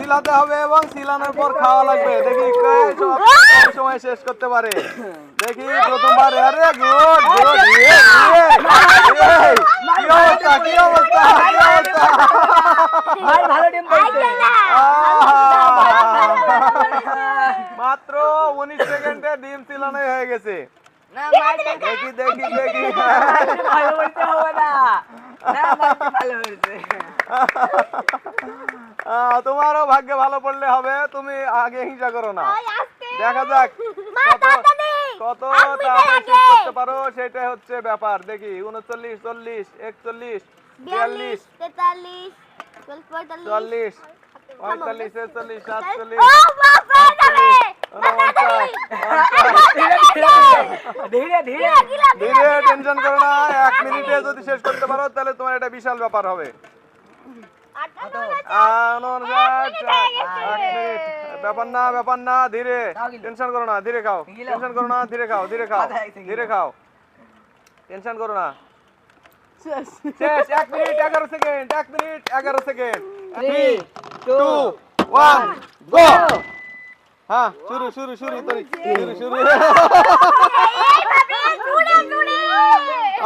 সিলাতে হবে এবং সিলানোর পর খাওয়া লাগবে। দেখি কে সব সময় শেষ করতে পারে। দেখি প্রথমবার। আরে গুড গুড। কি অবস্থা কি অবস্থা কি অবস্থা। ভাই ভালো ডিম পাইছে। মাত্র 19 সেকেন্ডে ডিম সিলানো হয়ে গেছে। না ভাই দেখি দেখি দেখি। ভালো বলতে হবে না। না ভাই ভালো হয়েছে। তোমারও ভাগ্যে ভালো পড়লে হবে, তুমি আগে হিংসা করো না। দেখা যাক কত তাড়াতাড়ি শেষ করতে পারো, সেটা হচ্ছে ব্যাপার। দেখি 39 40 41 42 43 44 45 46 47 ধীরে ধীরে ধীরে, টেনশন করো না। 1 মিনিটে যদি শেষ করতে পারো তাহলে তোমার এটা বিশাল ব্যাপার হবে। 1 মিনিট ব্যাপার না, ব্যাপার না। ধীরে, টেনশন করো না, ধীরে খাও, টেনশন করো না, ধীরে খাও, ধীরে খাও, ধীরে খাও, টেনশন করো না। শেষ। 1 মিনিট 11 সেকেন্ড, 1 মিনিট 11 সেকেন্ড। 3 2 1 গো। হ্যাঁ, শুরু শুরু শুরু শুরু শুরু।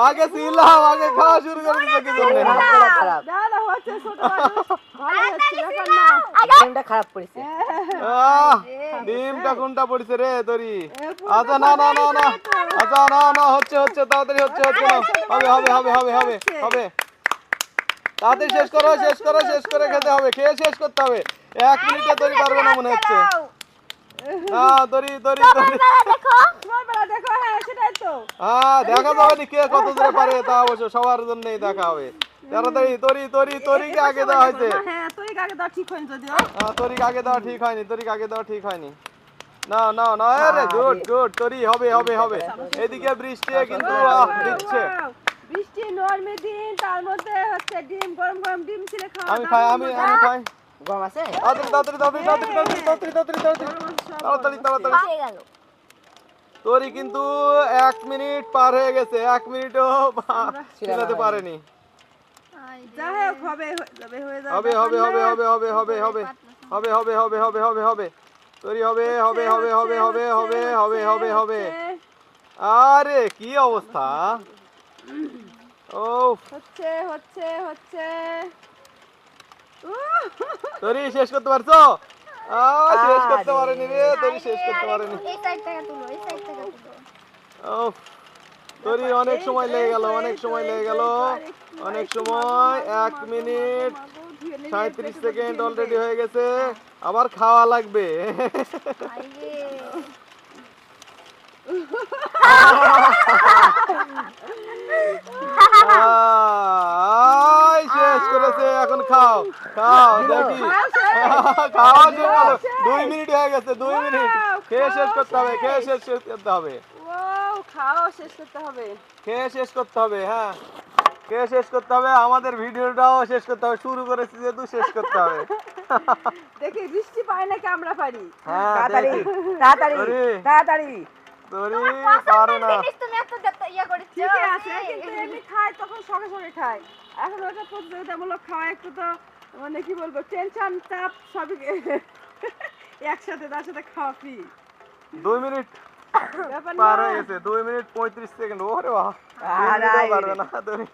আগে সিলাও, আগে খাওয়া শুরু করে দিতে কি জন্য? খারাপ দাদা হচ্ছে ছোট মানুষ ভালো হচ্ছে এখন না ডিমটা খারাপ পড়েছে। ডিমটা কোনটা পড়ছে রে তোরি? আচ্ছা না না না না, আচ্ছা না না, হচ্ছে হচ্ছে, তাড়াতাড়ি হচ্ছে হচ্ছে না। হবে হবে হবে হবে হবে হবে। তাড়াতাড়ি শেষ করো, শেষ করো, শেষ করে খেতে হবে, খেয়ে শেষ করতে হবে। 1 মিনিটে তৈরি পারবে না মনে হচ্ছে। না তরি তরি তরি। ছোটবেলা দেখো হ্যাঁ সেটাই তো হ্যাঁ, দেখা যাবে নি কে কত দূরে পারে, তা অবশ্য সবার জন্যই দেখা হবে। তাড়াতাড়ি তরি তরি, তরিকে আগে দেওয়া হয়েছে। হ্যাঁ তুই আগে দাও ঠিক হয়নি যদিও তরিকে আগে দেওয়া ঠিক হয়নি, তরিকে আগে দেওয়া ঠিক হয়নি। না না না, আরে গুড গুড, তরি হবে হবে হবে। এদিকে বৃষ্টি কিন্তু দিচ্ছে। বৃষ্টি নরমে দিন, তার মধ্যে হচ্ছে ডিম গরম গরম ডিম ছিলে খাওয়া আমি খাই, আমি খাই। গরম আছে? তাড়াতাড়ি তাড়াতাড়ি তাড়াতাড়ি তাড়াতাড়ি তাড়াতাড়ি তাড়াতাড়ি তাড়াতাড়ি তাড়াতাড়ি। তরি কিন্তু 1 মিনিট পার হয়ে গেছে, 1 মিনিটও ছিলাতে পারেনি। যাই হোক হবে হয়ে যাবে হবে হবে হবে হবে হবে হবে হবে হবে হবে হবে হবে হবে হবে তরি হবে হবে হবে হবে হবে হবে হবে হবে হবে। আরে কি অবস্থা। ও হচ্ছে হচ্ছে হচ্ছে তরি শেষ করতে পারছো? শেষ করতে পারেনি রে, তরি শেষ করতে পারেনি। এই সাইড থেকে তুলো, এই সাইড থেকে তুলো। উফ, তরি অনেক সময় লেগে গেল, অনেক সময় লেগে গেল, অনেক সময়। 1 মিনিট 37 সেকেন্ড অলরেডি হয়ে গেছে, আবার খাওয়া লাগবে। শেষ করেছে, এখন খাও খাও দেখি। খাওয়া শেষ হলো, 2 মিনিট হয়ে গেছে, 2 মিনিট। খেয়ে শেষ করতে হবে, খেয়ে শেষ করতে হবে, খাওয়া শেষ করতে হবে, খেয়ে শেষ করতে হবে। হ্যাঁ, খেয়ে শেষ করতে হবে। আমাদের ভিডিওটাও শেষ করতে হবে, শুরু করেছি যেহেতু শেষ করতে হবে। দেখি বৃষ্টি পায় নাকি আমরা পারি। হ্যাঁ তাড়াতাড়ি দেখি। তাড়াতাড়ি তরি, তাড়াতাড়ি। তরি পারে না। তুমি এত ইয়া করেছো। ঠিক আছে কিন্তু এমনি খায় তখন সঙ্গে সঙ্গে খায়। এখন ওটা প্রতিযোগিতামূলক খাওয়া একটু তো মানে কি বলবো টেনশন চাপ সবই একসাথে তার সাথে খাওয়া ফ্রি। 2 মিনিট ব্যাপার পার না হয়ে গেছে, 2 মিনিট 35 সেকেন্ড। ওরে বাহ, আড়াই পারবে না তরি।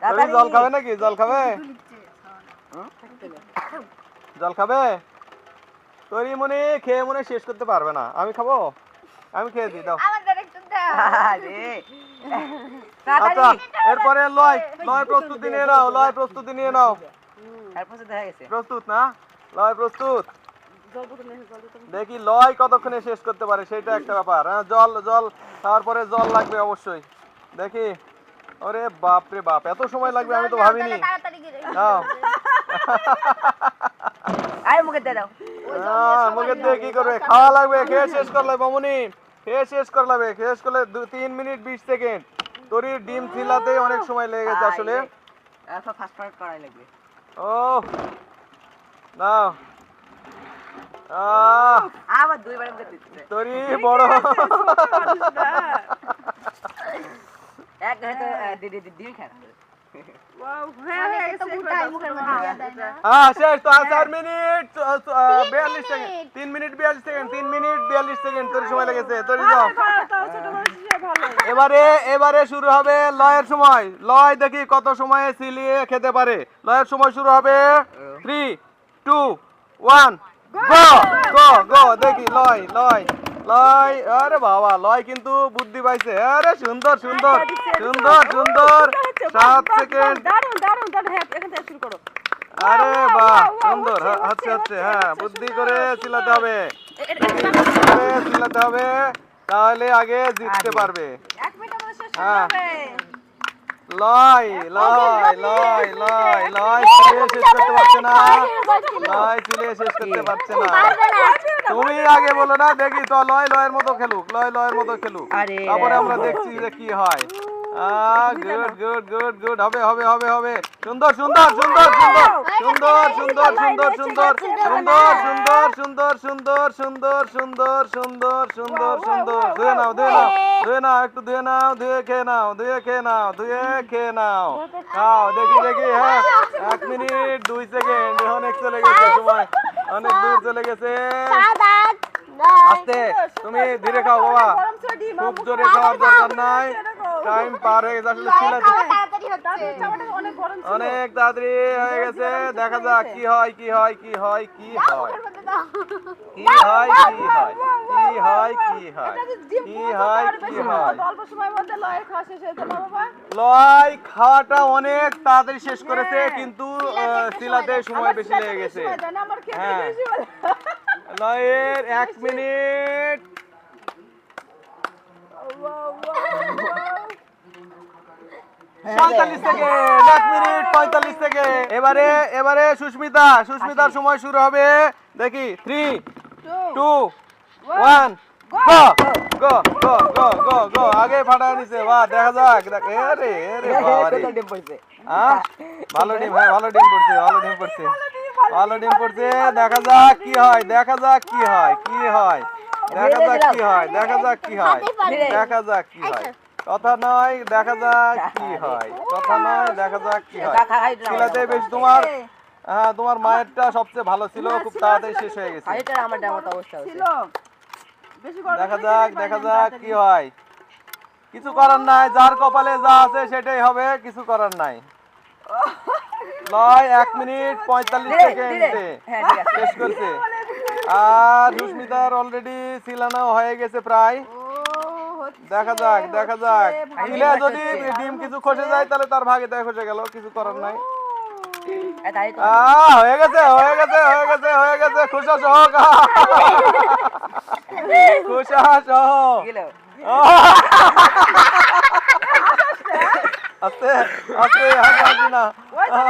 তরি তাড়াতাড়ি। জল খাবে নাকি? জল খাবে? জল খাবে? তরি মনে খেয়ে মনে শেষ করতে পারবে না। আমি খাবো, আমি খেয়ে দিই, দাও। আমাদের একটু দাও। আরে আচ্ছা, এরপরে লয় লয় প্রস্তুতি নিয়ে নাও, লয় প্রস্তুতি নিয়ে নাও। তারপর তো দেখা গেছে। প্রস্তুত না? লয় প্রস্তুত। জল বোতল নিয়ে জল বোতল দেখি লয় কতক্ষণে শেষ করতে পারে, সেটা একটা ব্যাপার। হ্যাঁ, জল জল তারপরে জল লাগবে অবশ্যই। দেখি। ওরে বাপ রে বাপ, এত সময় লাগবে আমি তো ভাবিনি। তাড়াতাড়ি গিয়ে নাও। আরে মুখে দিয়ে দাও। মুখের দিয়ে কি করবে? খাওয়া লাগবে, খেয়ে শেষ করলে মামুনি, খেয়ে শেষ করলে, শেষ করলে 3 মিনিট 20 সেকেন্ড। তরির ডিম ছিলাতে অনেক সময় লেগে গেছে আসলে। এখন ফাস্ট ফরওয়ার্ড করাই লাগবে। ও নাও। আবার দুইবার মুখে দিতে। তরি বড়। এক ঘরে তো দিদি দিদি খায়। ওয়াও হ্যাঁ হয়ে তো গেছে উঠাই মুখের মধ্যে দিয়ে দেয় না শেষ তো 4 minute 42 second 3 minute 42 second 3 minute 42 second তোর সময় লেগেছে তোর যাও তাও ছোট মানুষ ভালো এবারে শুরু হবে লয়ের সময় লয় দেখি কত সময়ে সিলিয়ে খেতে পারে লয়ের সময় শুরু হবে 3 2 1 গো গো গো দেখি লয় লয় লয় আরে বাবা লয় কিন্তু বুদ্ধি পাইছে আরে সুন্দর সুন্দর সুন্দর সুন্দর 7 সেকেন্ড দারুন দারুন দারুন হ্যাঁ এখান থেকে শুরু করো আরে বাহ সুন্দর হচ্ছে হচ্ছে হ্যাঁ বুদ্ধি করে চিল্লাতে হবে চিল্লাতে হবে তাহলে আগে জিততে পারবে 1 মিনিট আমাদের শেষ হ্যাঁ। হবে লয় লয় লয় লয় লয় চিলিয়ে শেষ করতে পারছে না লয় চিলিয়ে শেষ করতে পারছে না পারবে না তুমি আগে বলো না দেখি তো লয় লয়ের মতো খেলুক লয় লয়ের মতো খেলুক আরে তারপরে আমরা দেখছি যে কি হয় গুড গুড গুড গুড হবে হবে হবে হবে সুন্দর সুন্দর সুন্দর সুন্দর সুন্দর সুন্দর সুন্দর সুন্দর সুন্দর সুন্দর সুন্দর সুন্দর সুন্দর সুন্দর সুন্দর ধুয়ে নাও ধুয়ে নাও একটু ধুয়ে নাও ধুয়ে খেয়ে নাও ধুয়ে খেয়ে নাও ধুয়ে খেয়ে নাও খাও দেখি দেখি হ্যাঁ 1 মিনিট 2 সেকেন্ড অনেক চলে গেছে সময় অনেক দূর চলে গেছে 7 8 আস্তে তুমি ধীরে খাও বাবা গরম চা দি খুব জোরে খাওয়ার দরকার নাই টাইম পার হয়ে গেছে আসলে ছিলাতে তাড়াতাড়ি হচ্ছে চাটা অনেক গরম ছিল অনেক তাড়াতাড়ি হয়ে গেছে দেখা যাক কি হয় কি হয় কি হয় কি হয় কি হয় কি হয় কি হয় কি হয় কি হয় কি হয় অল্প সময়ের মধ্যে লয়ের খাওয়া শেষ হয়ে যাবে বাবা লয় খাওয়াটা অনেক তাড়াতাড়ি শেষ করেছে কিন্তু সিলাতে সময় বেশি লেগে গেছে আমার খেতে হ্যাঁ। বেশি বলে লয়ের 1 মিনিট 45 সেকেন্ড 1 মিনিট 45 সেকেন্ড এবারে সুস্মিতার সময় শুরু হবে দেখি 3 2 1 গো গো গো গো গো গো আগে ফাটায় নিছে বাহ দেখা যাক দেখ আরে আরে বাবা রে ডিম পড়ছে হ্যাঁ ভালো ডিম হ্যাঁ ভালো ডিম পড়ছে ভালো ডিম পড়ছে ভালো ডিম পড়ছে দেখা যাক কি হয় দেখা যাক কি হয় কি হয় দেখা যাক কি হয় দেখা যাক কি হয় দেখা যাক কি হয় কথা নয় দেখা যাক কি হয় কথা নয় দেখা যাক কি হয় সিলাতে বেশ তোমার হ্যাঁ তোমার মায়েরটা সবচেয়ে ভালো ছিল খুব তাড়াতাড়ি শেষ হয়ে গেছে এটা আমার মতো অবস্থা হচ্ছে ছিল বেশি গরম দেখা যাক কি হয় কিছু করার নাই যার কপালে যা আছে সেটাই হবে কিছু করার নাই লয় 1 মিনিট 45 সেকেন্ডে হ্যাঁ ঠিক আছে শেষ করছে আর সুস্মিতার অলরেডি সিলানো হয়ে গেছে প্রায় দেখা যাক দিলে যদি ডিম কিছু খসে যায় তাহলে তার ভাগে তাই খসে গেল কিছু করার নাই তাই তো হয়ে গেছে হয়ে গেছে হয়ে গেছে হয়ে গেছে খুশা সহ খুশা সহ গেল আস্তে আস্তে হাসি না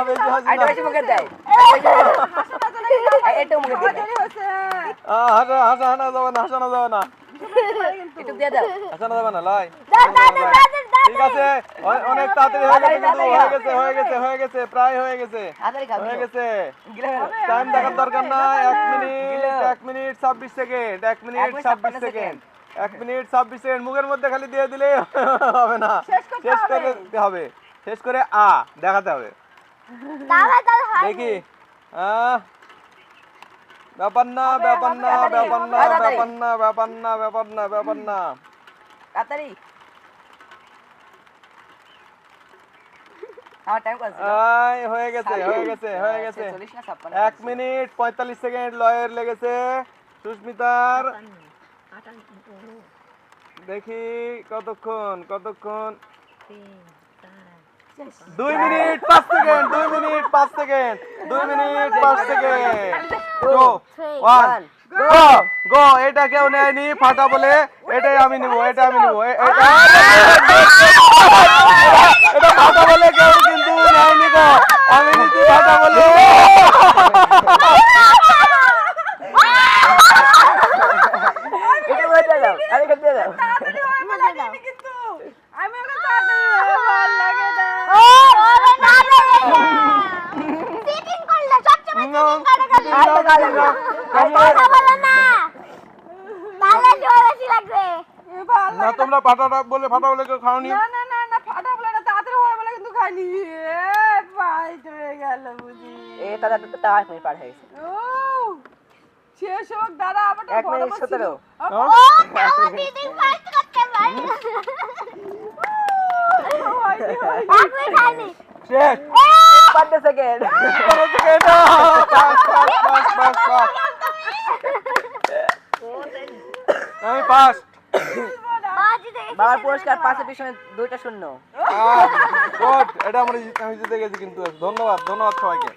বেশি হাসি আইটা না বেশি মুখে দেয় এটা মুখে দিয়ে দেরি হচ্ছে হাসানো যাবে না একটু দিয়ে দাও হাসানো যাবে না লাই ঠিক আছে অনেক তাড়াতাড়ি হয়ে গেছে হয়ে গেছে প্রায় হয়ে গেছে হাতারি খাও হয়ে গেছে গেল টাইম দেখার দরকার না 1 minute 26 second 1 minute 26 second 1 minute 26 second মুখের মধ্যে খালি দিয়ে দিলে হবে না শেষ করতে হবে শেষ করে দেখাতে হবে দেখি ব্যাপার না ব্যাপার না ব্যাপার না ব্যাপার না ব্যাপার না ব্যাপার না ব্যাপার না তাড়াতাড়ি আমার টাইম কত হয়ে গেছে হয়ে গেছে হয়ে গেছে 40 না 56 1 মিনিট 45 সেকেন্ড লয়ের লেগেছে সুস্মিতার দেখি কতক্ষণ 2 minute 5 second 2 minute 5 second 2 minute 5 second 2 1 গো গো এটা কেউ নেয়নি ফাটা বলে এটাই আমি নিব এটা ফাটা বলে কেউ কিন্তু নেয়নি গো আমি নিচ্ছি ফাটা বলে এটা বলতে দাও আরে করতে দাও কিন্তু আমি ওকে তাড়াতাড়ি ভালো লাগে না চিটিং করলে সবচেয়ে কথা বলো না তাহলে জোর বেশি লাগবে না তোমরা ফাটা বলে কেউ খাওনি না ফাটা বলে না তাড়াতাড়ি হয় বলে কিন্তু খাই হয়নি ফাইট হয়ে গেল বুঝি তাহলে তো 8 মিনিট পার হয়ে গেছে। ও শেষ হোক দাঁড়া আমার 1 মিনিট 17। ও তাও দিদি ফাইট করতে পারে এক মিনিট হয়নি শেষ 5 সেকেন্ড। 15 সেকেন্ড পাস আমি পাস বাজি দেখে বাবার পুরস্কার 5 এর পিছনে 2টা শূন্য। গুড এটা আমি জিতে গেছি কিন্তু ধন্যবাদ সবাইকে